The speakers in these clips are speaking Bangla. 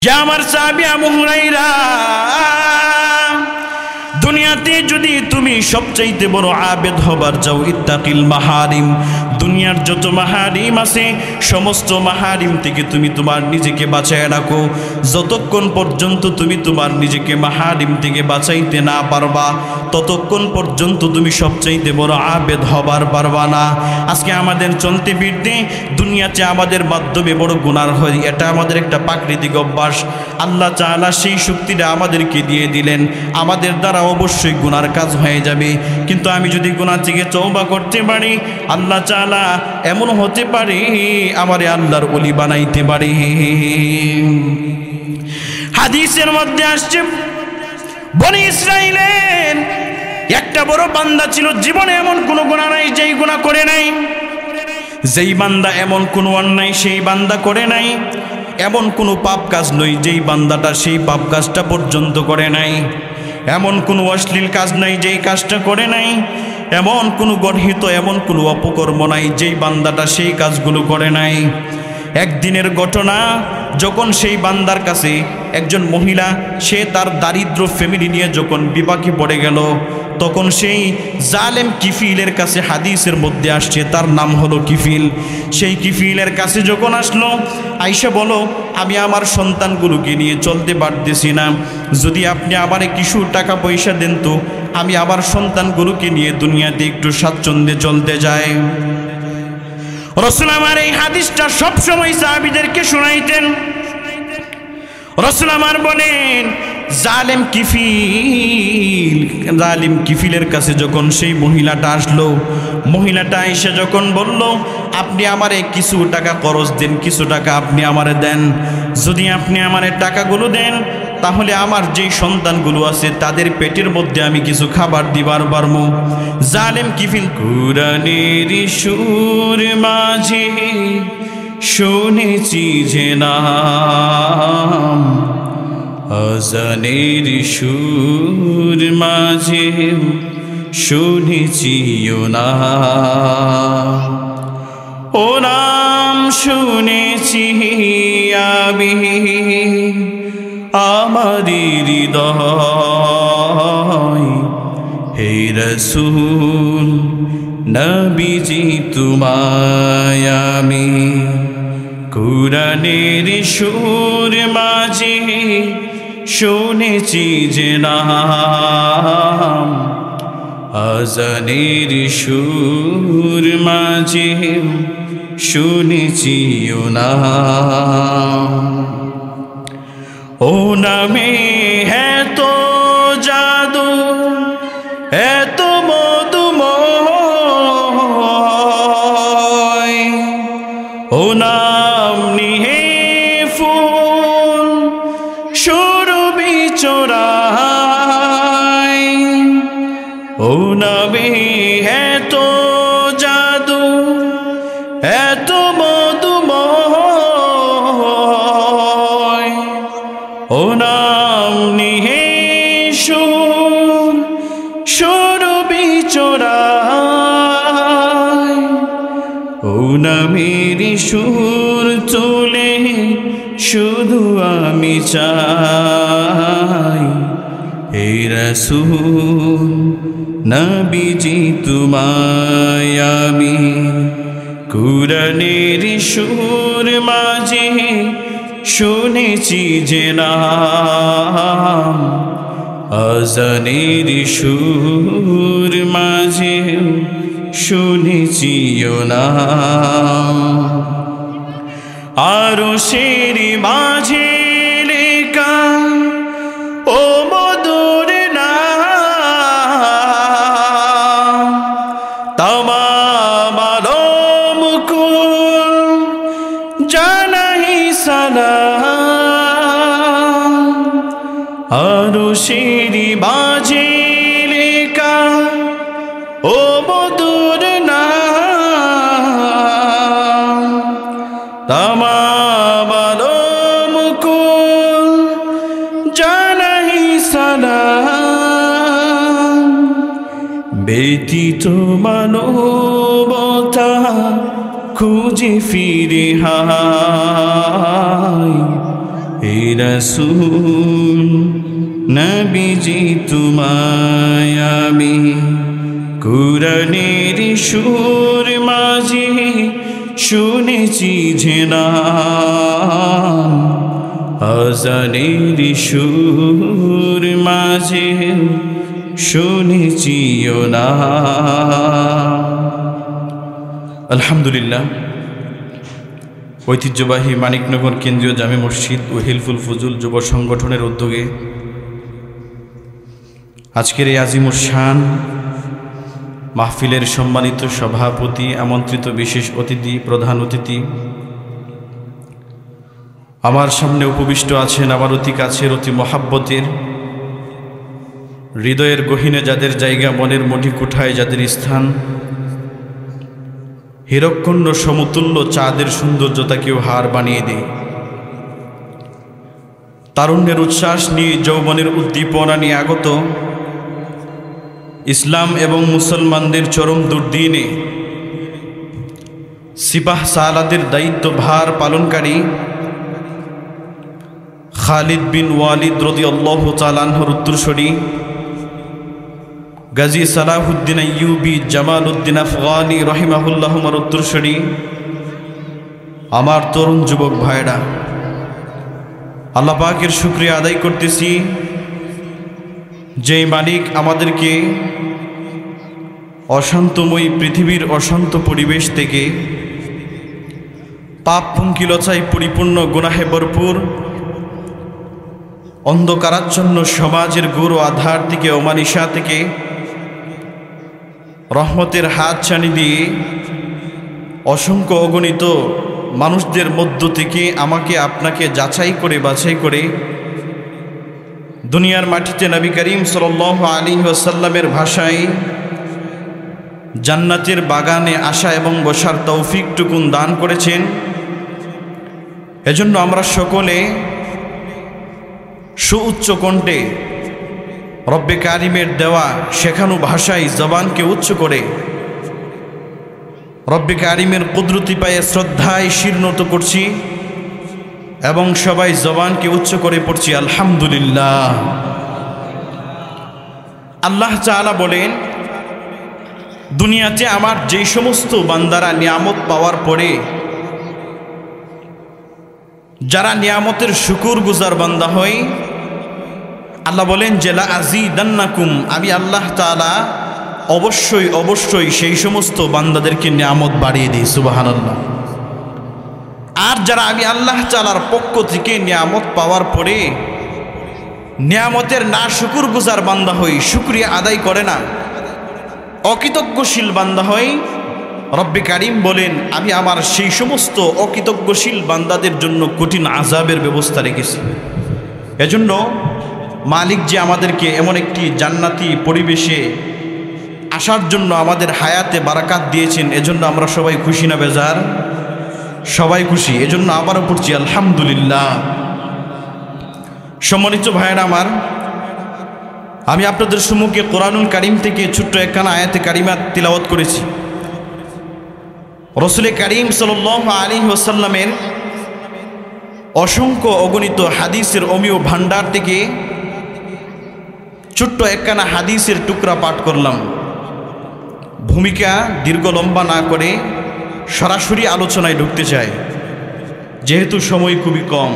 যে আমার সাহাবী আবু হুরায়রা, দুনিয়াতে যদি তুমি সবচাইতে বড় আবেদ হবার যাও, ইত্তাকিল মাহারিম, দুনিয়ার যত মাহারিম আছে সমস্ত মাহারিম থেকে তুমি তোমার নিজেকে বাঁচায় রাখো। যতক্ষণ পর্যন্ত তুমি তোমার নিজেকে মাহারিম থেকে বাঁচাইতে না পারবা, ততক্ষণ পর্যন্ত তুমি সবচাইতে বড় আবেদ হবার পারবা না। আজকে আমাদের চলতে ফিরতে দুনিয়াতে আমাদের মাধ্যমে বড় গুনাহ হয়, এটা আমাদের একটা প্রাকৃতিক অভ্যাস। আল্লাহ তাআলা সেই শক্তিটা আমাদেরকে দিয়ে দিলেন, আমাদের দ্বারা অবশ্যই গুনার কাজ হয়ে যাবে। কিন্তু আমি যদি গুনাহ থেকে তওবা করতে পারি, আল্লাহ তাআলা এমন হতে পারে আমারে আল্লাহর ওলি বানাইতে পারে। হাদিসের মধ্যে আসছে, বনি ইসরাইলের একটা বড় বান্দা ছিল, জীবনে এমন কোনো গুনাহ নাই যেই গুনাহ করে নাই, যেই বান্দা এমন কোনো অন্যায় সেই বান্দা করে নাই, এমন কোনো পাপ কাজ নয় যেই বান্দাটা সেই পাপ কাজটা পর্যন্ত করে নাই, এমন কোনো অশ্লীল কাজ নাই যেই কাজটা করে নাই, এমন কোনো গর্হিত এমন কোনো অপকর্ম নাই যেই বান্দাটা সেই কাজগুলো করে নাই। একদিনের ঘটনা, যখন সেই বান্দার কাছে একজন মহিলা, সে তার দারিদ্র ফ্যামিলি নিয়ে যখন বিপাকে পড়ে গেল, তখন সেই জালেম কিফিলের কাছে, হাদিসের মধ্যে আসছে তার নাম হলো কিফিল, সেই কিফিলের কাছে যখন আসলো, আইসা বলো, আমি আমার সন্তানগুলোকে নিয়ে চলতে পারতেছি না, যদি আপনি আমারে কিছু টাকা পয়সা দেন তো আমি আমার সন্তানগুলোকে নিয়ে দুনিয়াতে একটু স্বাচ্ছন্দ্যে চলতে যাই। রাসূল আমার এই হাদিসটা সবসময় সাহাবীদেরকে শোনাইতেন। রাসূল আমার বলেন, জালেম কিফিলের কাছে যখন সেই মহিলাটা আসলো, মহিলাটা এসে যখন বলল, আপনি আমারে কিছু টাকা খরচ দেন, কিছু টাকা আপনি আমারে দেন, যদি আপনি আমারে টাকাগুলো দেন তাহলে আমার যেই সন্তানগুলো আছে তাদের পেটের মধ্যে আমি কিছু খাবার দিবার পারবো। জালেম কিফিল, কুরআনের সুর মাঝে শুনেছি যে নাম, আজানের সুর মাঝে শুনেছি ও নাম, ও নাম শুনেছি আমি আমার হৃদয়, হে রাসূল নবীজি তোমায় আমি কুরআনের সুর মাঝে শুনেছি যে নাম, আজানের সুর মাঝে শুনেছি ও নাম, ও নামে এত জাদু এত মধুময়, ও নাম নিয়ে ফুল সুরভি চোরায়, ও নামে এত জাদু এত মধুময়, ও নাম নিয়ে সুর সুরভি চোরায়, ও নামের সুর তুলে শুধু আমি চাই, হে রাসূল নবীজি তোমায় আমি কুরআনের সুর মাঝে শুনেছি যে নাম, আজানের সুর মাঝে শুনেছি ও নাম, আরশের মাঝে লেখা ও মধুর নাম, তামাম আলম কুল জানাই সালাম, আরশের মাঝে লেখা ও মধুর নাম, তামাম আলম কুল জানাই সালাম, ব্যতীত মানবতা খুঁজে ফিরে হায়, হে রাসূল নবীজি তোমায় আমি কুরআনের সুর মাঝে শুনেছি ঝেনান, আযানের সুর মাঝে শুনেছি ওনান। আলহামদুলিল্লাহ, ঐতিহ্যবাহী মানিকনগর কেন্দ্রীয় জামে মসজিদ ও হিলফুল ফুজুল যুব সংগঠনের উদ্যোগে আজকের এই আজিমুর শান মাহফিলের সম্মানিত সভাপতি, আমন্ত্রিত বিশেষ অতিথি, প্রধান অতিথি, আমার সামনে উপবিষ্ট আছেন আমার অতি কাছের, অতি মহাব্বতের, হৃদয়ের গহীনে যাদের জায়গা, মনের মণি কুঠায় যাদের স্থান, হীরকখণ্ড সমতুল্য চাঁদের সৌন্দর্যতাকেও হার বানিয়ে দেয়। তারুণ্যের উচ্ছ্বাস নিয়ে, যৌবনের উদ্দীপনা নিয়ে আগত ইসলাম এবং মুসলমানদের চরম দুর্দিনে সিপাহ সালাদের দায়িত্বভার পালনকারী খালিদ বিন ওয়ালিদ রাদিয়াল্লাহু তাআলা আনহুর উত্তরসূরি গাজী সালাহুদ্দিন আইয়ুবী জামালউদ্দিন আফগানি রহিমাহুল্লাহর উত্তরসূরি আমার তরুণ যুবক ভাইরা, আল্লাহ পাকের শুকরিয়া আদায় করতেছি যে মালিক আমাদেরকে অশান্তময়ী পৃথিবীর অশান্ত পরিবেশ থেকে, পাপ পঙ্কিলতায় পরিপূর্ণ গুনাহে ভরপুর অন্ধকারাচ্ছন্ন সমাজের ঘোর আধার থেকে, অমানিসা থেকে রহমতের হাত ছানি দিয়ে অসংখ্য অগণিত মানুষদের মধ্য থেকে আমাকে আপনাকে যাচাই করে বাছাই করে দুনিয়ার মাটিতে নবী করিম সাল্লাল্লাহু আলাইহি ওয়াসাল্লামের ভাষায় জান্নাতের বাগানে আসা এবং বসার তৌফিকটুকুন দান করেছেন। এজন্য আমরা সকলে সুউচ্চ কণ্ঠে রব্বে কারিমের দেওয়া শেখানো ভাষায় জবানকে উচ্চ করে রব্বে কারিমের কুদরতি পায়ে শ্রদ্ধায় শিরনত করছি এবং সবাই জবানকে উচ্চ করে পড়ছি আলহামদুলিল্লাহ। আল্লাহ তাআলা বলেন, দুনিয়াতে আমার যেই সমস্ত বান্দারা নিয়ামত পাওয়ার পরে যারা নিয়ামতের শুকুর গুজার বান্দা হয়, আল্লাহ বলেন যে লা আযীদান্নাকুম, আমি আল্লাহ তাআলা অবশ্যই অবশ্যই সেই সমস্ত বান্দাদেরকে নিয়ামত বাড়িয়ে দিই। সুবহানাল্লাহ। আর যারা আমি আল্লাহ তাআলার পক্ষ থেকে নিয়ামত পাওয়ার পরে নিয়ামতের না শুকুর গুজার বান্দা হই, শুকরিয়া আদায় করে না, অকৃতজ্ঞশীল বান্দা হই, রব্বে কারিম বলেন আমি আমার সেই সমস্ত অকৃতজ্ঞশীল বান্দাদের জন্য কঠিন আযাবের ব্যবস্থা রেখেছি। এজন্য মালিক যে আমাদেরকে এমন একটি জান্নাতি পরিবেশে আসার জন্য আমাদের হায়াতে বারাকাত দিয়েছেন, এজন্য আমরা সবাই খুশি না বেজার? সবাই খুশি। এজন্য আবারও পড়ছি আলহামদুলিল্লাহ। সম্মানিত ভাইয়েরা আমার, আমি আপনাদের সম্মুখে কোরআনুল কারীম থেকে ছোট্ট একখানা আয়াতে কারিমা তিলাওয়াত করেছি। রাসূল কারীম সাল্লাল্লাহু আলাইহি ওয়াসাল্লামের অসংখ্য অগণিত হাদিসের অমিয় ভাণ্ডার থেকে ছোট্ট একখানা হাদিসের টুকরা পাঠ করলাম। ভূমিকা দীর্ঘ লম্বা না করে সরাসরি আলোচনায় ঢুকতে চাই, যেহেতু সময় খুবই কম।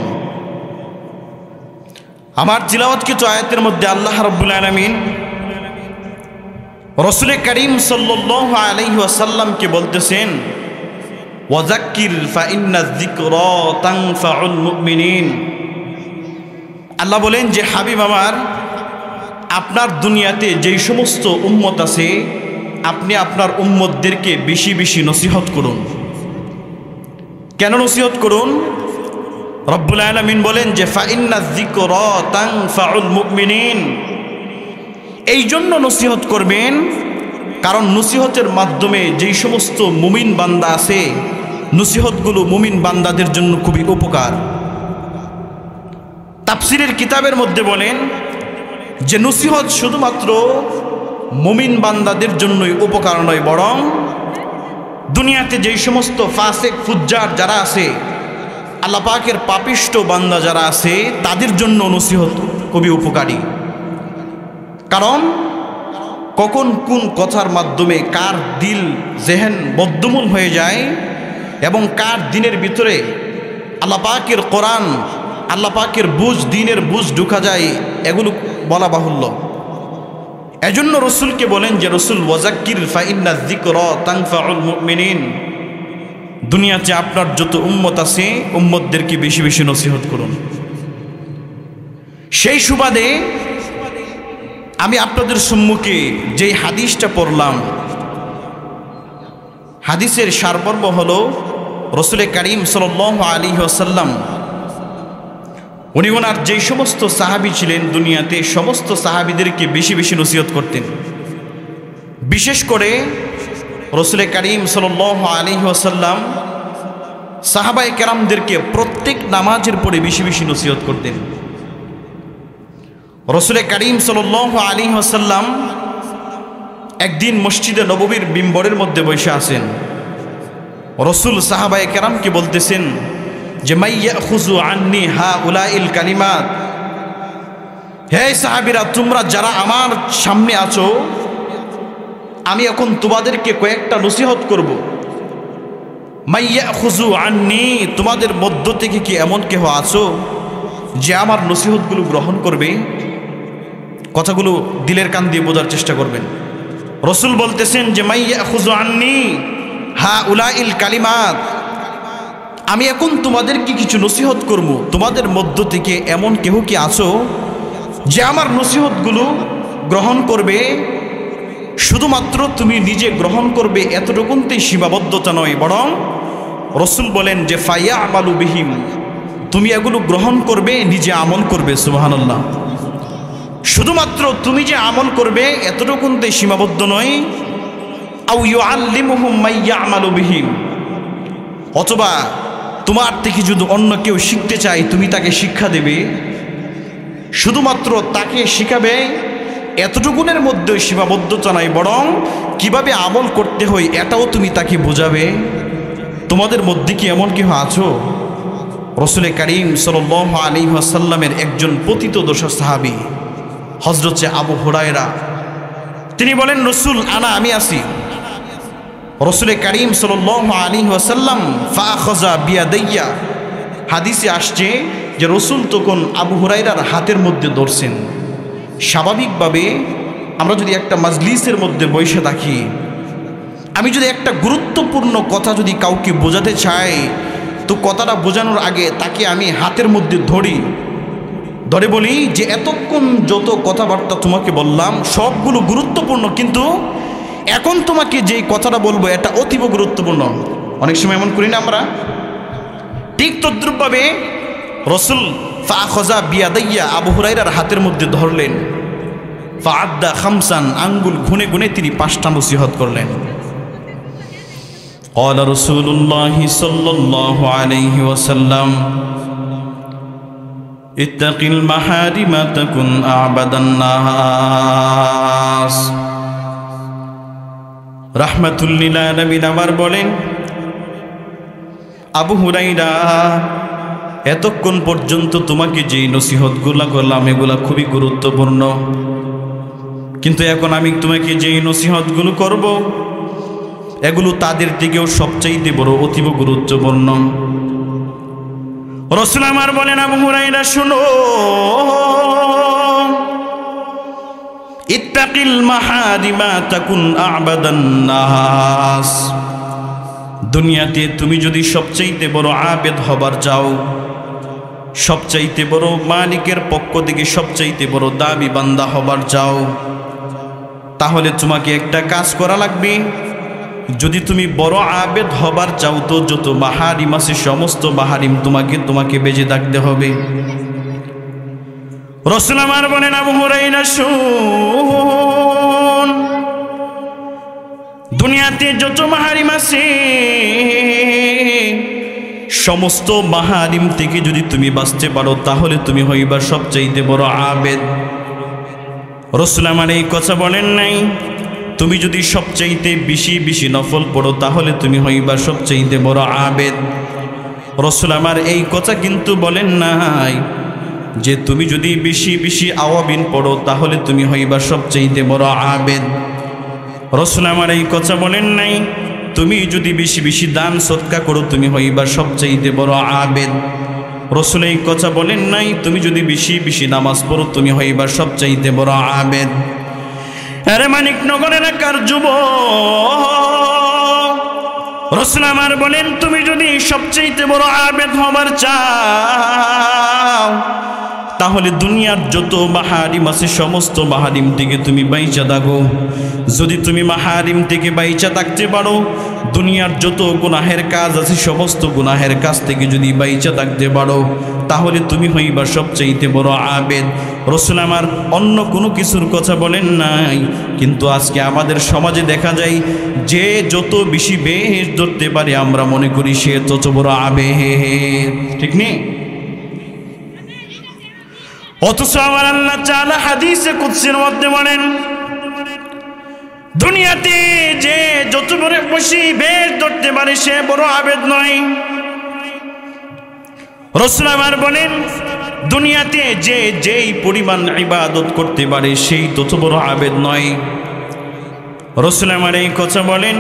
আমার তিলাওয়াতকৃত আয়াতের মধ্যে আল্লাহ রাব্বুল আলামিন রাসূল কারীম সাল্লাল্লাহু আলাইহি ওয়াসাল্লামকে বলতেছেন, ওয়াযাক্কির ফাইন্নায যিকরা তানফাউল মুমিনিন। আল্লাহ বলেন যে হাবিব আমার, আপনার দুনিয়াতে যেই সমস্ত উম্মত আছে আপনি আপনার উম্মতদেরকে বেশি বেশি নসিহত করুন। কেন নসিহত করুন? রব্বুল আলামিন বলেন যে ফাইন্নায যিকরা তানফাউল মুমিনিন। এই জন্য নসিহত করবেন কারণ নসিহতের মাধ্যমে যেই সমস্ত মুমিন বান্দা আছে, নসিহতগুলো মুমিন বান্দাদের জন্য খুবই উপকার। তাফসীরের কিতাবের মধ্যে বলেন যে নসিহত শুধুমাত্র মুমিন বান্দাদের জন্যই উপকার নয়, বরং দুনিয়াতে যেই সমস্ত ফাসেক ফুজ্জার যারা আছে আল্লাহ পাকের পাপিষ্ঠ বান্দা যারা আছে তাদের জন্য নসিহত খুবই উপকারী। কারণ কখন কোন কথার মাধ্যমে কার দিল জেহেন বদ্ধমূল হয়ে যায় এবং কার দিনের ভিতরে আল্লাহ পাকের কোরআন, আল্লাহ পাকের বুঝ, দিনের বুঝ ঢুকা যায়, এগুলো বলা বাহুল্য। এজন্য রসুলকে বলেন যে রসুল ওয়াজাক্কির ফাইন্না যিকরা তানফাউল মুমিনিন, দুনিয়াতে আপনার যত উম্মত আছে উম্মতদেরকে বেশি বেশি নসিহত করুন। সেই সুবাদে আমি আপনাদের সম্মুখে যেই হাদিসটা পড়লাম, হাদিসের সারমর্ম হলো রসুল করিম সাল্লাল্লাহু আলাইহি ওয়াসাল্লাম উনি ওনার যেই সমস্ত সাহাবী ছিলেন দুনিয়াতে সমস্ত সাহাবীদেরকে বেশি বেশি নসিহত করতেন। বিশেষ করে রসুল করিম সাল্লাল্লাহু আলাইহি ওয়াসাল্লাম সাহাবায়ে কেরামদেরকে প্রত্যেক নামাজের পরে বেশি বেশি নসিহত করতেন। রসুল করিম সাল্লাল্লাহু আলাইহি ওয়াসাল্লাম একদিন মসজিদে নববীর মিম্বরের মধ্যে বসে আছেন। রসুল সাহাবায়ে কেরামকে বলতেছেন যে মাইয়াখুযু আন্নি হাউলাইল কালিমাত, হে সাহাবীরা তোমরা যারা আমার সামনে আছো আমি এখন তোমাদেরকে কয়েকটা নসিহত করব। মাইয়াখুযু আন্নি, তোমাদের মধ্য থেকে কি এমন কেহ আছো যে আমার নসিহতগুলো গ্রহণ করবে? কথাগুলো দিলের কান দিয়ে বোঝার চেষ্টা করবেন। রসুল বলতেছেন যে মাইয়াখুযু আন্নি হাউলাইল কালিমাত, আমি এখন তোমাদেরকে কিছু নসিহত করব, তোমাদের মধ্য থেকে এমন কেহ কি আছো যে আমার নসিহতগুলো গ্রহণ করবে? শুধুমাত্র তুমি নিজে গ্রহণ করবে এতটুকুনতেই সীমাবদ্ধতা নয়, বরং রসুল বলেন যে ফায়ামালু বিহিম, তুমি এগুলো গ্রহণ করবে, নিজে আমল করবে। সুবহানাল্লাহ। শুধুমাত্র তুমি যে আমল করবে এতটুকুনতেই সীমাবদ্ধ নয়, আও ইউআল্লিমুহুম মাইয়ামালু বিহিম, অথবা তোমার থেকে যদি অন্য কেউ শিখতে চায় তুমি তাকে শিক্ষা দেবে। শুধুমাত্র তাকে শিখাবে এতটুকুনের মধ্যে সীমাবদ্ধতা নাই, বরং কিভাবে আমল করতে হয় এটাও তুমি তাকে বোঝাবে। তোমাদের মধ্যে কি এমন কেউ আছো? রসুল করিম সাল্লাল্লাহু আলাইহি ওয়াসাল্লামের একজন পতিতদশা সাহাবী হযরত আবু হুরায়রা, তিনি বলেন রসুল আনা, আমি আছি। রসুল করিম সাল্লাল্লাহু আলাইহি ওয়াসাল্লাম ফাআখাযা বিয়াদাইয়া, হাদিসে আসছে যে রসুল তখন আবু হুরায়রার হাতের মধ্যে ধরছেন। স্বাভাবিকভাবে আমরা যদি একটা মাজলিসের মধ্যে বসে থাকি, আমি যদি একটা গুরুত্বপূর্ণ কথা যদি কাউকে বোঝাতে চাই, তো কথাটা বোঝানোর আগে তাকে আমি হাতের মধ্যে ধরে বলি যে এতক্ষণ যত কথাবার্তা তোমাকে বললাম সবগুলো গুরুত্বপূর্ণ, কিন্তু এখন তোমাকে যেই কথাটা বলবো এটা অতীব গুরুত্বপূর্ণ। অনেক সময় এমন করি না আমরা? ঠিক তদ্রূপভাবে রসুল ফাআখাযা বিয়াদাইয়া, আবু হুরায়রার হাতের মধ্যে ধরলেন। ফাআদ্দা খামসান, আঙ্গুল গুনে গুনে তিনি 5টা নসিহত করলেন। ক্বালা রাসূলুল্লাহ সাল্লাল্লাহু আলাইহি ওয়াসাল্লাম ইত্তাকিল মাহারিমা তাকুন আ'বাদান নাস। রাহমাতুল লিল আলামিন আবার বলেন, আবু হুরায়রা, এতক্ষণ পর্যন্ত তোমাকে যেই নসিহতগুলা করলাম এগুলা খুবই গুরুত্বপূর্ণ, কিন্তু এখন আমি তোমাকে যেই নসিহতগুলো করব এগুলো তাদের থেকেও সবচাইতে বড়, অতীব গুরুত্বপূর্ণ। রাসূল আমার বলেন, আবু হুরায়রা শুনো, ইত্তাকিল মাহারিমা তাকুন আ'বাদান নাস। দুনিয়াতে তুমি যদি সবচাইতে বড় আবেদ হবার চাও, সবচাইতে বড় মালিকের পক্ষ থেকে সবচাইতে বড় দাবি বান্দা হবার চাও, তাহলে তোমাকে একটা কাজ করা লাগবে। যদি তুমি বড় আবেদ হবার চাও তো যত মাহারিম আছে সমস্ত মাহারিম তোমাকে বেজে থাকতে হবে। রাসূল আমার বলেন, আবু হুরায়রা শুন, দুনিয়াতে যত মাহারিম আছে সমস্ত মাহারিম থেকে যদি তুমি বাঁচতে পারো তাহলে তুমি হইবা সবচাইতে বড় আবেদ। রাসূল আমার এই কথা বলেন নাই তুমি যদি সবচাইতে বেশি বেশি নফল পড়ো তাহলে তুমি হইবা সবচাইতে বড় আবেদ। রাসূল আমার এই কথা কিন্তু বলেন নাই যে তুমি যদি বেশি বেশি আওয়াবিন পড়ো তাহলে তুমি হইবা সবচেয়ে বড় আবেদ। রাসূল আমার এই কথা বলেন নাই তুমি যদি বেশি বেশি দান সদকা করো তুমি হইবা সবচেয়ে বড় আবেদ। রাসূল এই কথা বলেন নাই তুমি যদি বেশি বেশি নামাজ পড়ো তুমি হইবা সবচেয়ে বড় আবেদ। আরে মানিকনগর এলাকার যুবক, রাসূল আমার বলেন তুমি যদি সবচেয়ে বড় আবেদ হবার চাও তাহলে দুনিয়ার যত মাহারিম আছে সমস্ত মাহারিম থেকে তুমি বাইচা থাকো। যদি তুমি মাহারিম থেকে বাইচা থাকতে পারো, দুনিয়ার যত গুনাহের কাজ আছে সমস্ত গুনাহের কাজ থেকে যদি বাইচা থাকতে পারো তাহলে তুমি হইবা সবচেয়ে বড় আবেদ। রাসূল আমার অন্য কোনো কিছুর কথা বলেন নাই, কিন্তু আজকে আমাদের সমাজে দেখা যায় যে যত বেশি বেশ ধরতে পারে আমরা মনে করি সে তত বড় আবেদ, ঠিক নেই? অথচ আমার আল্লাহ তাআলা হাদিসে কুদসির মধ্যে বলেন দুনিয়াতে যে যত বড় বেশি বেশ ধরতে পারে সে বড় আবেদ নয়। রাসূল আমার বলেন দুনিয়াতে যে যেই পরিমাণ ইবাদত করতে পারে সেই তত বড় আবেদ নয়। রাসূল আমার এই কথা বলেন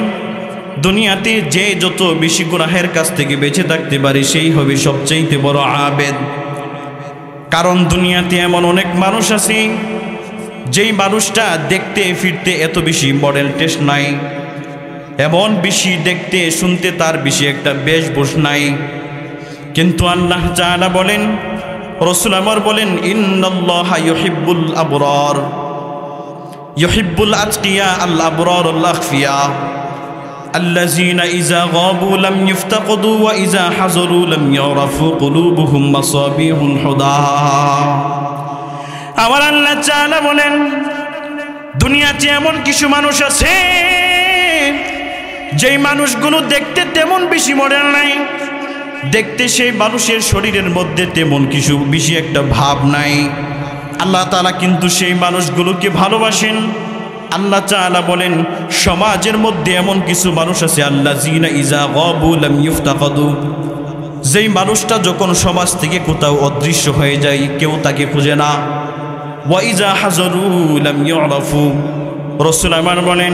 দুনিয়াতে যে যত বেশি গুনাহের কাছ থেকে বেঁচে থাকতে পারে সেই হবে সবচেয়ে বড় আবেদ। কারণ দুনিয়াতে এমন অনেক মানুষ আছে যেই মানুষটা দেখতে ফিরতে এত বেশি মডেল টেস্ট নাই, এমন বেশি দেখতে শুনতে তার বেশি একটা বেশভূষ নাই, কিন্তু আল্লাহ তাআলা বলেন রাসূল আমার বলেন ইন্নাল্লাহা ইউহিব্বুল আবরার ইউহিব্বুল আতকিয়া আল আবরার আল আখফিয়া الذين إذا غابوا لم يفتقدوا وإذا حضروا لم يعرفوا قلوبهم مصابيح الهدى। আমার আল্লাহ তাআলা বলেন দুনিয়াতে এমন কিছু মানুষ আছে যেই মানুষগুলো দেখতে তেমন বেশি মডেল নাই, দেখতে সেই মানুষের শরীরের মধ্যে তেমন কিছু বেশি একটা ভাব নাই। আল্লাহ তাআলা কিন্তু সেই মানুষগুলোকে ভালোবাসেন। আল্লাহ তাআলা বলেন সমাজের মধ্যে এমন কিছু মানুষ আছে আল্লাযীনা ইযা গাবু লাম ইফতাকাদু, যেই মানুষটা যখন সমাজ থেকে কোথাও অদৃশ্য হয়ে যায় কেউ তাকে খুঁজে না। ওয়া ইযা হাজারু লাম ইউরাফু, রাসূল আমার বলেন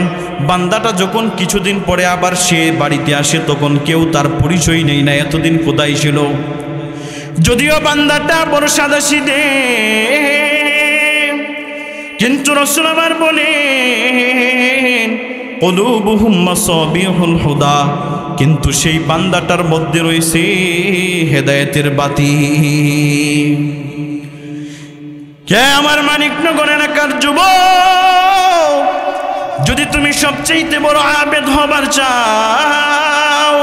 বান্দাটা যখন কিছুদিন পরে আবার সে বাড়িতে আসে তখন কেউ তার পরিচয় নেই না এতদিন কোথায় ছিল। যদিও বান্দাটা বড় সাদাসিধে, কিন্তু রাসূল আমার বলেন কুলুবুহুম মাসাবিহুল হুদা, কিন্তু সেই বান্দাটার মধ্যে রয়েছে হেদায়েতের বাতি। কে আমার মানিকনগর এলাকার যুবক, যদি তুমি সবচেয়ে বড় আবেদ হবার চাও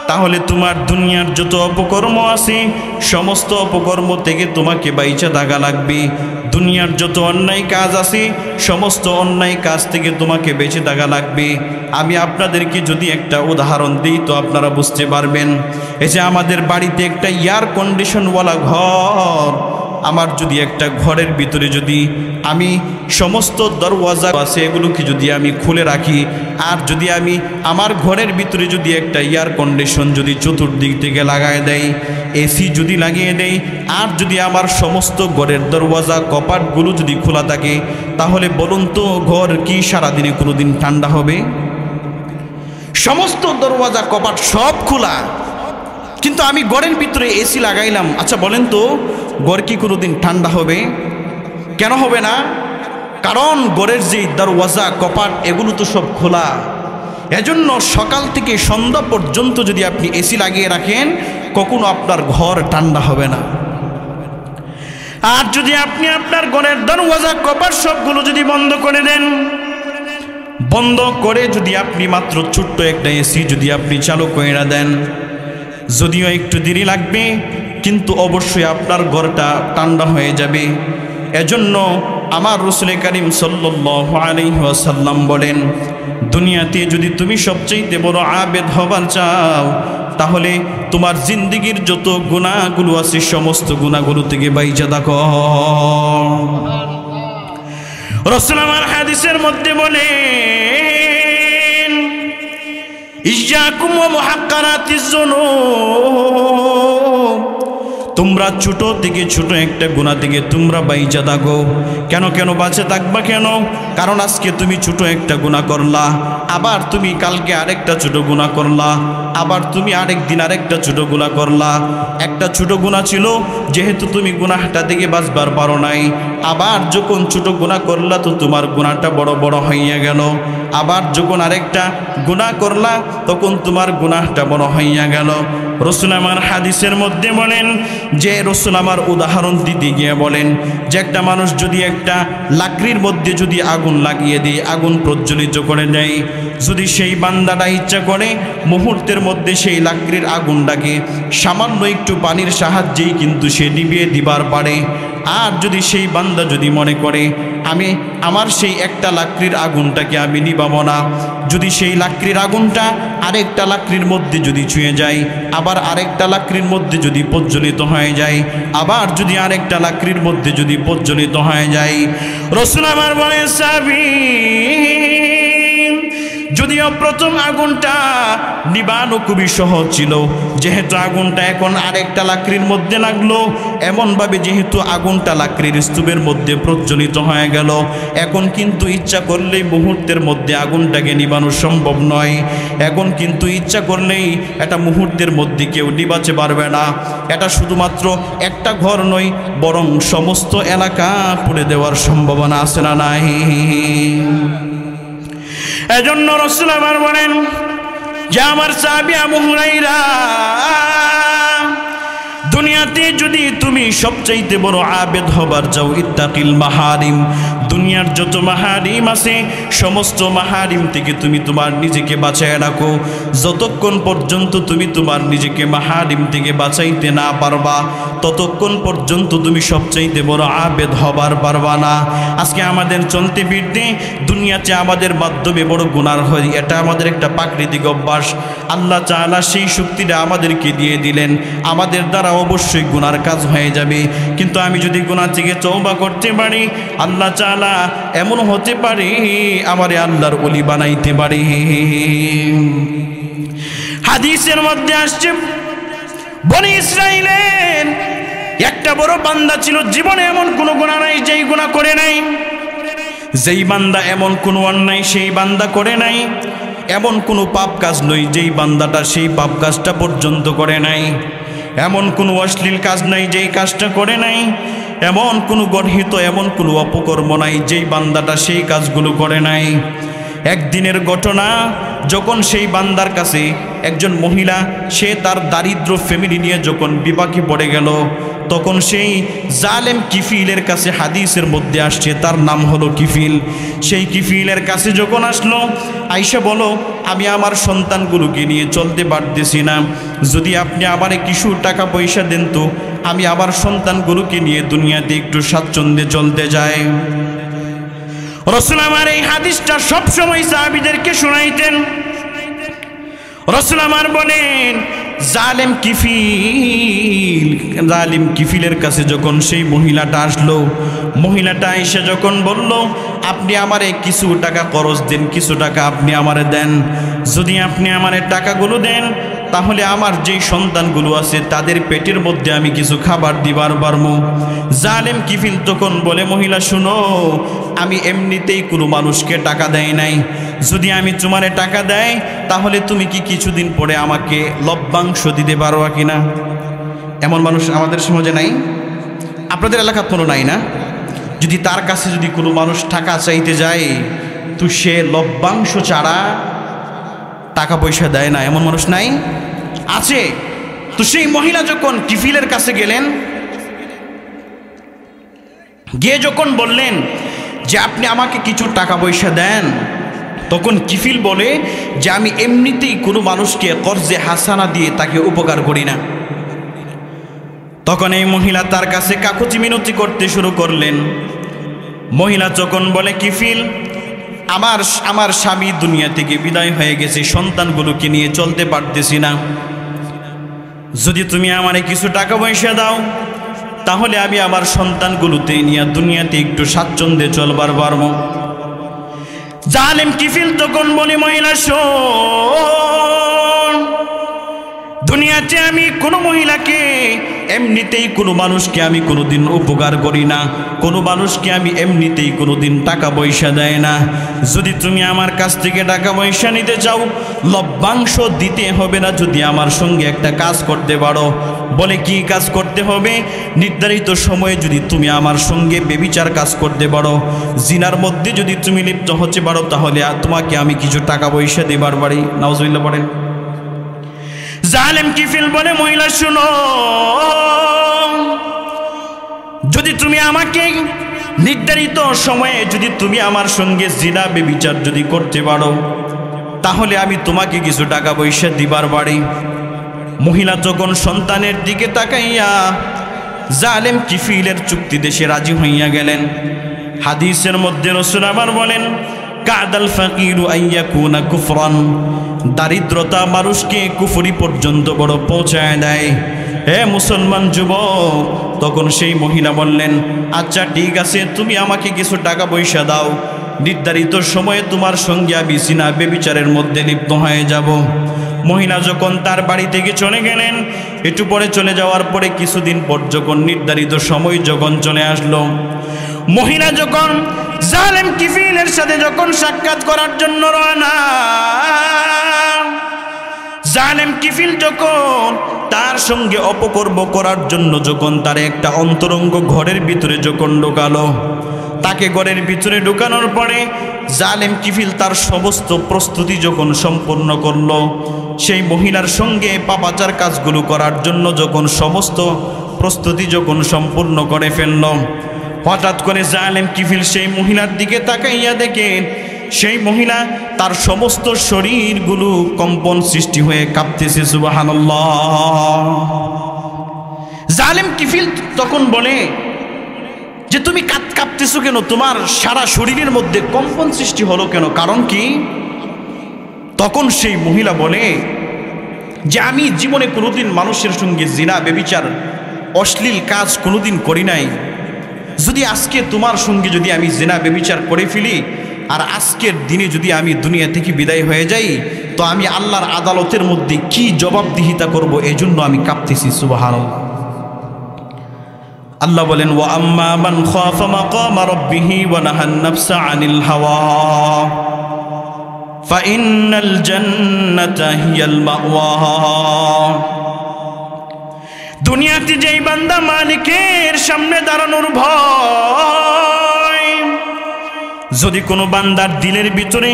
তাহলে তোমার দুনিয়ার যত অপকর্ম আছে সমস্ত অপকর্ম থেকে তোমাকে বাইচা থাকা লাগবে। দুনিয়ার যত অন্যায় কাজ আছে সমস্ত অন্যায় কাজ থেকে তোমাকে বেঁচে থাকা লাগবে। আমি আপনাদেরকে যদি একটা উদাহরণ দিই তো আপনারা বুঝতে পারবেন। এই যে আমাদের বাড়িতে একটা এয়ার কন্ডিশনওয়ালা ঘর, আমার যদি একটা ঘরের ভিতরে যদি আমি সমস্ত দরওয়াজা আছে এগুলোকে যদি আমি খুলে রাখি, আর যদি আমি আমার ঘরের ভিতরে যদি একটা এয়ার কন্ডিশন যদি চতুর্দিক থেকে লাগায় দেয়, এসি যদি লাগিয়ে দেয়, আর যদি আমার সমস্ত ঘরের দরওয়াজা কপাটগুলো যদি খোলা থাকে, তাহলে বলুন তো ঘর কি সারাদিনে কোনোদিন ঠান্ডা হবে? সমস্ত দরওয়াজা কপাট সব খোলা, কিন্তু আমি ঘরের ভিতরে এসি লাগাইলাম, আচ্ছা বলেন তো ঘর কি কোনোদিন ঠান্ডা হবে? কেন হবে না? কারণ ঘরের যে দরওয়াজা কপাট এগুলো তো সব খোলা। এজন্য সকাল থেকে সন্ধ্যা পর্যন্ত যদি আপনি এসি লাগিয়ে রাখেন কখনো আপনার ঘর ঠান্ডা হবে না। আর যদি আপনি আপনার ঘরের দরওয়াজা কপাট সবগুলো যদি বন্ধ করে দেন, বন্ধ করে যদি আপনি মাত্র ছোট্ট একটা এসি যদি আপনি চালু করে দেন, যদিও একটু দেরি লাগবে কিন্তু অবশ্যই আপনার ঘরটা ঠান্ডা হয়ে যাবে। এজন্য আমার রাসূল কারীম সাল্লাল্লাহু আলাইহি ওয়াসাল্লাম বলেন দুনিয়াতে যদি তুমি সবচেয়ে বড় আবেদ হবার চাও তাহলে তোমার জিন্দেগীর যত গুনাহগুলো আছে সমস্ত গুনাহগুলো থেকে বাইচা থাকো। রাসূল আমার হাদিসের মধ্যে বলেন ইয়্যাকুম ওয়া মুহাক্কারাতিজ যুনুব, তোমরা ছোট থেকে ছোট একটা গুনাহ থেকে তোমরা বাইচা থাকো। কেন কেন বাঁচে থাকবা কেন? কারণ আজকে তুমি ছোট একটা গুনাহ করলা, আবার তুমি কালকে আরেকটা ছোট গুনাহ করলা, আবার তুমি আরেকদিন আরেকটা ছোট গুনাহ করলা। একটা ছোট গুনাহ ছিল যেহেতু তুমি গুনাহটা থেকে বাঁচবার পারো নাই, আবার যখন ছোট গুনাহ করলা তো তোমার গুনাহটা বড় বড় হইয়া গেল, আবার যখন আরেকটা গুনাহ করলা তখন তোমার গুনাহটা বড় হইয়া গেল। রাসূল আমার হাদিসের মধ্যে বলেন যে, রাসূল আমার উদাহরণ দিতে গিয়ে বলেন যে একটা মানুষ যদি একটা লাকড়ির মধ্যে যদি আগুন লাগিয়ে দেয়, আগুন প্রজ্বলিত করে দেয়, যদি সেই বান্দাটা ইচ্ছা করে মুহূর্তের মধ্যে সেই লাকড়ির আগুনটাকে সামান্য একটু পানির সাহায্যেই কিন্তু সে নিভিয়ে দিবার পারে। আর যদি সেই বান্দা যদি মনে করে আমি আমার সেই একটা লাকড়ির আগুনটাকে আমি নিভাবো না, যদি সেই লাকড়ির আগুনটা আরেকটা লাকড়ির মধ্যে যদি ছুঁয়ে যায়, আবার আরেকটা লাকড়ির মধ্যে যদি প্রজ্বলিত হয়ে যায়, আবার যদি আরেকটা লাকড়ির মধ্যে যদি প্রজ্বলিত হয়ে যায়, রাসূল আমার বলেন সাহাবী, যদিও প্রথম আগুনটা নিবানো খুবই সহজ ছিল, যেহেতু আগুনটা এখন আরেকটা লাকড়ির মধ্যে লাগলো, এমনভাবে যেহেতু আগুনটা লাকড়ির স্তূপের মধ্যে প্রজ্বলিত হয়ে গেল, এখন কিন্তু ইচ্ছা করলেই মুহূর্তের মধ্যে আগুনটাকে নিবানো সম্ভব নয়। এখন কিন্তু ইচ্ছা করলেই এটা মুহূর্তের মধ্যে কেউ নিবাতে পারবে না। এটা শুধুমাত্র একটা ঘর নয়, বরং সমস্ত এলাকা পুড়ে দেওয়ার সম্ভাবনা আছে না নাই? এজন্য রাসূল আমার বলেন যে আমার সাহাবী আবু হুরায়রা, দুনিয়াতে যদি তুমি সবচাইতে বড় আবেদ হবার যাও, ইত্তাকিল মাহারিম, দুনিয়ার যত মাহারিম আছে সমস্ত মাহারিম থেকে তুমি তোমার নিজেকে বাঁচায় রাখো। যতক্ষণ পর্যন্ত তুমি তোমার নিজেকে মাহারিম থেকে বাঁচাইতে না পারবা, ততক্ষণ পর্যন্ত তুমি সবচাইতে বড় আবেদ হবার পারবা না। আজকে আমাদের চলতে ফিরতে দুনিয়াতে আমাদের মাধ্যমে বড় গুনাহ হয়, এটা আমাদের একটা প্রাকৃতিক অভ্যাস। আল্লাহ তাআলা সেই শক্তিটা আমাদেরকে দিয়ে দিলেন, আমাদের দ্বারা অবশ্যই গুনার কাজ হয়ে যাবে। কিন্তু আমি যদি গুনাহ থেকে তওবা করতে পারি, আল্লাহ তাআলা এমন হতে পারে আমারে আল্লাহর ওলি বানাইতে পারে। হাদিসের মধ্যে আসছে বনি ইসরাইলের একটা বড় বান্দা ছিল, জীবনে এমন কোনো গুনাহ নাই যেই গুনাহ করে নাই, যেই বান্দা এমন কোনো অন্যায় সেই বান্দা করে নাই, এমন কোনো পাপ কাজ নয় যেই বান্দাটা সেই পাপ কাজটা পর্যন্ত করে নাই, এমন কোনো অশ্লীল কাজ নাই যেই কাজটা করে নাই, এমন কোনো গর্হিত এমন কোনো অপকর্ম নাই যেই বান্দাটা সেই কাজগুলো করে নাই। একদিনের ঘটনা, যখন সেই বান্দার কাছে একজন মহিলা, সে তার দারিদ্র ফ্যামিলি নিয়ে যখন বিপাকে পড়ে গেল, তখন সেই জালেম কিফিলের কাছে, হাদিসের মধ্যে আসছে তার নাম হলো কিফিল, সেই কিফিলের কাছে যখন আসলো, আইসা বলো আমি আমার সন্তানগুলোকে নিয়ে চলতে পারতেছি না, যদি আপনি আমারে কিছু টাকা পয়সা দেন তো আমি আমার সন্তানগুলোকে নিয়ে দুনিয়াতে একটু স্বাচ্ছন্দ্যে চলতে যাই। রাসূল আমার এই হাদিসটা সবসময় সাহাবীদেরকে শোনাইতেন। রাসূল আমার বলেন জালেম কিফিলের কাছে যখন সেই মহিলাটা আসলো, মহিলাটা এসে যখন বলল আপনি আমারে কিছু টাকা খরচ দেন, কিছু টাকা আপনি আমারে দেন, যদি আপনি আমারে টাকাগুলো দেন তাহলে আমার যেই সন্তানগুলো আছে তাদের পেটের মধ্যে আমি কিছু খাবার দিবার পারবো। জালেম কিফিল তখন বলে মহিলা শুনো, আমি এমনিতেই কোনো মানুষকে টাকা দেয় নাই, যদি আমি তোমারে টাকা দেয় তাহলে তুমি কি কিছুদিন পরে আমাকে লভ্যাংশ দিতে পারবা কিনা? এমন মানুষ আমাদের সমাজে নাই, আপনাদের এলাকার কোনো নাই না? যদি তার কাছে যদি কোনো মানুষ টাকা চাইতে যায় তো সে লভ্যাংশ ছাড়া টাকা পয়সা দেয় না, এমন মানুষ নাই? আছে। তো সেই মহিলা যখন কিফিলের কাছে গেলেন, গিয়ে যখন বললেন যে আপনি আমাকে কিছু টাকা পয়সা দেন, তখন কিফিল বলে যে আমি এমনিতেই কোনো মানুষকে কর্জে হাসানা দিয়ে তাকে উপকার করি না। তখন এই মহিলা তার কাছে কাকুতি মিনতি করতে শুরু করলেন। মহিলা যখন বলে কিফিল আমার স্বামী দুনিয়া থেকে বিদায় হয়ে গেছে, সন্তানগুলোকে নিয়ে চলতে পারতেছি না, যদি তুমি আমারে কিছু টাকা পয়সা দাও তাহলে আমি আমার সন্তানগুলোতে নিয়ে দুনিয়াতে একটু স্বাচ্ছন্দ্যে চলবার পারবো। জালেম কিফিল তখন বলে মহিলা শোন, দুনিয়াতে আমি কোনো মহিলাকে এমনিতেই কোনো মানুষকে আমি কোনোদিন উপকার করি না, কোনো মানুষকে আমি এমনিতেই কোনোদিন টাকা পয়সা দেয় না। যদি তুমি আমার কাছ থেকে টাকা পয়সা নিতে চাও, লভ্যাংশ দিতে হবে না যদি আমার সঙ্গে একটা কাজ করতে পারো। বলে কি কাজ করতে হবে? নির্ধারিত সময়ে যদি তুমি আমার সঙ্গে বেবিচার কাজ করতে পারো, জিনার মধ্যে যদি তুমি লিপ্ত হতে পারো, তাহলে তোমাকে আমি কিছু টাকা পয়সা দেবার পারি। নাউজুবিল্লাহ পড়েন। জালেম কিফিল বলে, মহিলা শুনো, যদি তুমি আমাকে নির্ধারিত সময়ে যদি তুমি আমার সঙ্গে জিনা বেবিচার যদি করতে পারো, তাহলে আমি তোমাকে কিছু টাকা পয়সা দিবার পারি। মহিলা যখন সন্তানের দিকে তাকাইয়া জালেম কিফিলের চুক্তি দেশে রাজি হইয়া গেলেন। হাদিসের মধ্যে রাসূল আবার বলেন, কাদাল ফাকিরু আইয়াকুনা কুফরান, দারিদ্রতা মানুষকে কুফরি পর্যন্ত বড় পৌঁছায় দেয়। হে মুসলমান যুবক, তখন সেই মহিলা বললেন, আচ্ছা ঠিক আছে, তুমি আমাকে কিছু টাকা পয়সা দাও, নির্ধারিত সময়ে তোমার সঙ্গে আমি জিনা বেবিচারের মধ্যে লিপ্ত হয়ে যাব। মহিলা যখন তার বাড়ি থেকে চলে গেলেন, একটু পরে চলে যাওয়ার পরে কিছুদিন পর যখন নির্ধারিত সময় যখন চলে আসলো, মহিলা যখন জালেম কিফিলের সাথে যখন সাক্ষাৎ করার জন্য রওনা, জালেম কিফিল যখন তার সঙ্গে অপকর্ম করার জন্য যখন তার একটা অন্তরঙ্গ ঘরের ভিতরে যখন ঢোকালো, তাকে ঘরের ভিতরে ঢোকানোর পরে জালেম কিফিল তার সমস্ত প্রস্তুতি যখন সম্পূর্ণ করলো, সেই মহিলার সঙ্গে পাপাচার কাজগুলো করার জন্য যখন সমস্ত প্রস্তুতি যখন সম্পূর্ণ করে ফেলল, হঠাৎ করে জালেম কিফিল সেই মহিলার দিকে তাকাইয়া দেখেন সেই মহিলা তার সমস্ত শরীরগুলো কম্পন সৃষ্টি হয়ে কাঁপতেছে। সুবহানাল্লাহ। জালেম কিফিল তখন বলে যে তুমি কাঁপতেছো কেন, তোমার সারা শরীরের মধ্যে কম্পন সৃষ্টি হলো কেন, কারণ কি? তখন সেই মহিলা বলে যে আমি জীবনে কোনোদিন মানুষের সঙ্গে জিনা বেবিচার অশ্লীল কাজ কোনোদিন করি নাই। যদি আজকে তোমার সঙ্গে যদি আমি জিনা বেবিচার করে ফেলি আর আজকের দিনে যদি আমি দুনিয়া থেকে বিদায় হয়ে যাই, তো আমি আল্লাহর আদালতের মধ্যে কি জবাবদিহিতা করব, এই জন্য আমি কাঁপতেছি। সুবহানাল্লাহ। আল্লাহ বলেন, ওয়া আম্মা মান খাফা মাকামা রাব্বিহি ওয়া নাহান নাফসা আনিল হাওয়া ফাইন্নাল জান্নাতা হিয়াল মাওয়া। দুনিয়াতে যেই বান্দা মালিকের সামনে দাঁড়ানোর ভয়, যদি কোনো বান্দার দিলের ভিতরে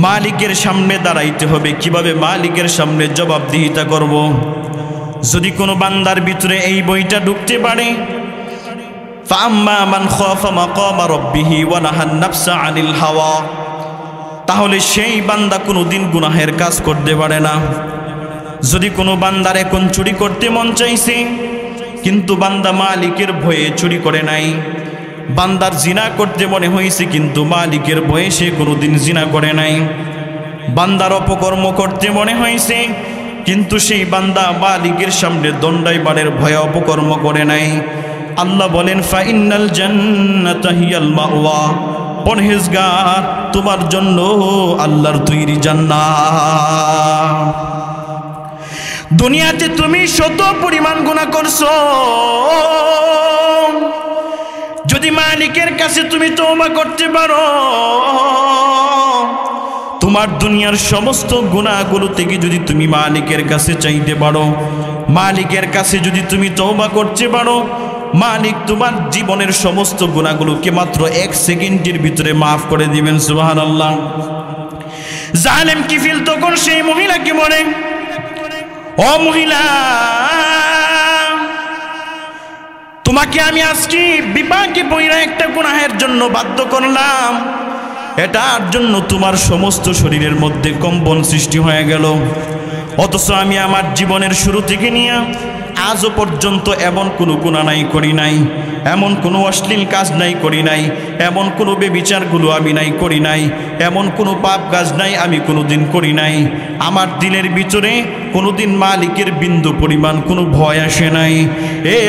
মালিকের সামনে দাঁড়াইতে হবে, কিভাবে মালিকের সামনে জবাবদিহিতা করব, যদি কোনো বান্দার ভিতরে এই বইটা ঢুকতে পারে, ফাম্মা মান খাফা মাকামা রাব্বিহি ওয়া নাহান নাফসা আনিল হাওয়া, তাহলে সেই বান্দা কোনোদিন গুনাহের কাজ করতে পারে না। যদি কোনো বান্দার এখন চুরি করতে মন চাইছে, কিন্তু বান্দা মালিকের ভয়ে চুরি করে নাই, বান্দার জিনা করতে মনে হয়েছে কিন্তু মালিকের ভয়ে সে কোনোদিন জিনা করে নাই, বান্দার অপকর্ম করতে মনে হয়েছে কিন্তু সেই বান্দা মালিকের সামনে দণ্ডাইবারের ভয়ে অপকর্ম করে নাই, আল্লাহ বলেন ফাইন্নাল জান্নাতা হিয়াল মাওয়া, পরহেজগার তোমার জন্য আল্লাহর তৈরি জান্নাত। দুনিয়াতে তুমি শত পরিমাণ গুনাহ করছো, যদি মালিকের কাছে তুমি তওবা করতে পারো, তোমার দুনিয়ার সমস্ত গুনাহগুলো থেকে যদি তুমি মালিকের কাছে চাইতে পারো, মালিকের কাছে যদি তুমি তওবা করতে পারো, মালিক তোমার জীবনের সমস্ত গুনাহগুলোকে মাত্র 1 সেকেন্ডের ভিতরে মাফ করে দিবেন। সুবহানাল্লাহ। জালেম কিফিল তখন সেই মহিলাকে বলে, ও মহিলা, তোমাকে আমি আজকে বিপাকে পড়া একটা গুনাহের জন্য বাধ্য করলাম, এটার জন্য তোমার সমস্ত শরীরের মধ্যে কম্পন সৃষ্টি হয়ে গেল, অথচ আমি আমার জীবনের শুরু থেকে নিয়ে আজও পর্যন্ত এমন কোনো গুনাহ নাই করি নাই, এমন কোনো অশ্লীল কাজ নাই করি নাই, এমন কোনো বেবিচারগুলো আমি নাই করি নাই, এমন কোনো পাপ কাজ নাই আমি কোনোদিন করি নাই। আমার দিলের ভিতরে কোনোদিন মালিকের বিন্দু পরিমাণ কোনো ভয় আসে নাই।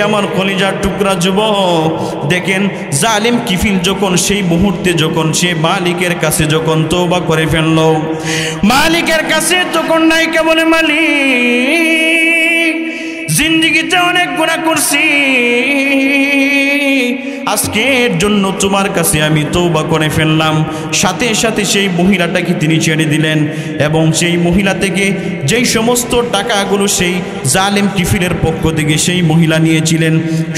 আমার কলিজার টুকরা যুবক, দেখেন জালিম কিফিল যখন সেই মুহূর্তে যখন সে মালিকের কাছে যখন তওবা করে ফেলল, মালিকের কাছে তখন নাইকা বলে, মালিক জিন্দেগিতে অনেক গুনাহ করছি, আজকের জন্য তোমার কাছে আমি তওবা করে ফেললাম। সাথে সাথে সেই মহিলাটাকে তিনি ছেড়ে দিলেন এবং সেই মহিলা থেকে যেই সমস্ত টাকাগুলো সেই জালেম কিফিলের পক্ষ থেকে সেই মহিলা নিয়েছিলেন,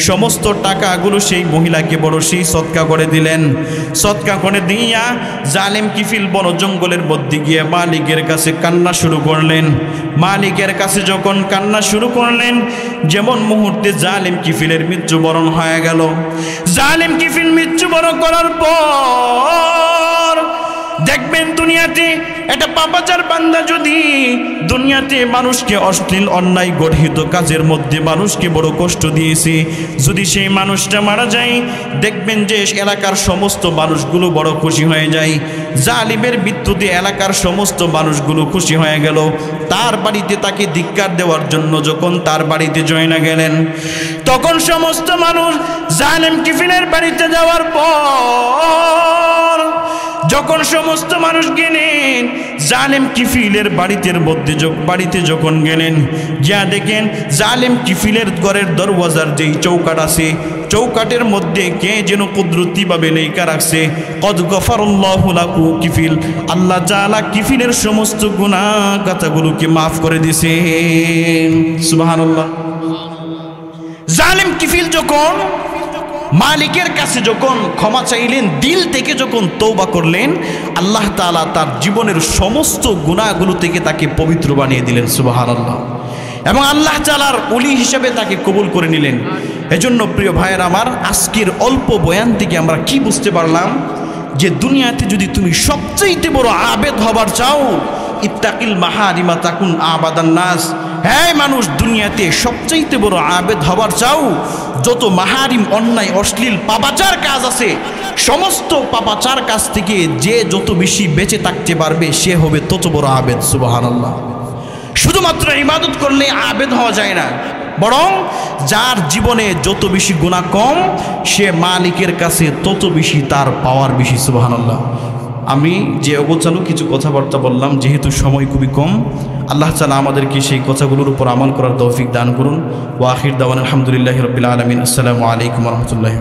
সমস্ত টাকাগুলো সেই মহিলাকে বড় সেই সদকা করে দিলেন। সদকা করে দিয়া জালেম কিফিল বড় জঙ্গলের মধ্যে গিয়ে মালিকের কাছে কান্না শুরু করলেন। মালিকের কাছে যখন কান্না শুরু করলেন, যেমন মুহূর্তে জালেম কিফিলের মৃত্যুবরণ হয়ে গেল। জালেম কিফিল মৃত্যুবরণ করার পর দেখবেন দুনিয়াতে একটা পাপাচার বান্দা যদি দুনিয়াতে মানুষকে অশ্লীল অন্যায় গর্হিত কাজের মধ্যে মানুষকে বড় কষ্ট দিয়েছে, যদি সেই মানুষটা মারা যায়, দেখবেন যে এলাকার সমস্ত মানুষগুলো বড় খুশি হয়ে যায়। জালিমের মৃত্যুতে এলাকার সমস্ত মানুষগুলো খুশি হয়ে গেল। তার বাড়িতে তাকে ধিক্কার দেওয়ার জন্য যখন তার বাড়িতে জয়না গেলেন, তখন সমস্ত মানুষ জালেম কিফিলের বাড়িতে যাওয়ার পর যখন সমস্ত মানুষ গেলেন জালেম কিফিলের বাড়িতে যখন গেলেন, যা দেখেন জালেম কিফিলের ঘরের দরওয়াজার যেই চৌকাট আছে, চৌকাটের মধ্যে কে যেন কুদরতিভাবে লেখা রাখছে, কদ গফারাল্লাহু লাহু কিফিল, আল্লাহ তাআলা কিফিলের সমস্ত গুনাহ কথাগুলোকে মাফ করে দিয়েছেন। সুবহানাল্লাহ। জালেম কিফিল যখন মালিকের কাছে যখন ক্ষমা চাইলেন, দিল থেকে যখন তওবা করলেন, আল্লাহ তাআলা তার জীবনের সমস্ত গুনাহগুলো থেকে তাকে পবিত্র বানিয়ে দিলেন। সুবহানাল্লাহ। এবং আল্লাহ তাআলার ওলি হিসেবে তাকে কবুল করে নিলেন। এজন্য প্রিয় ভাইয়ের আমার, আজকের অল্প বয়ান থেকে আমরা কি বুঝতে পারলাম, যে দুনিয়াতে যদি তুমি সবচেয়ে বড় আবেদ হবার চাও, ইত্তাকিল মাহারিমা তাকুন আবাদান নাস। হ্যাঁ মানুষ, দুনিয়াতে সবচাইতে বড় আবেদ হবার চাও, যত মাহারিম অন্যায় অশ্লীল পাপাচার কাজ আছে, সমস্ত পাপাচার কাজ থেকে যে যত বেশি বেঁচে থাকতে পারবে সে হবে তত বড় আবেদ। সুবহানাল্লাহ। শুধুমাত্র ইবাদত করলে আবেদ হওয়া যায় না, বরং যার জীবনে যত বেশি গুনাহ কম, সে মালিকের কাছে তত বেশি তার পাওয়ার বেশি। সুবহানাল্লাহ। আমি যে অগোছালো কিছু কথাবার্তা বললাম, যেহেতু সময় খুবই কম, আল্লাহ তাআলা আমাদেরকে সেই কথাগুলোর উপর আমল করার তৌফিক দান করুন। ওয়া আখির দাওয়ানা আলহামদুলিল্লাহি রাব্বিল আলামিন। আসসালামু আলাইকুম ওয়া রাহমাতুল্লাহি।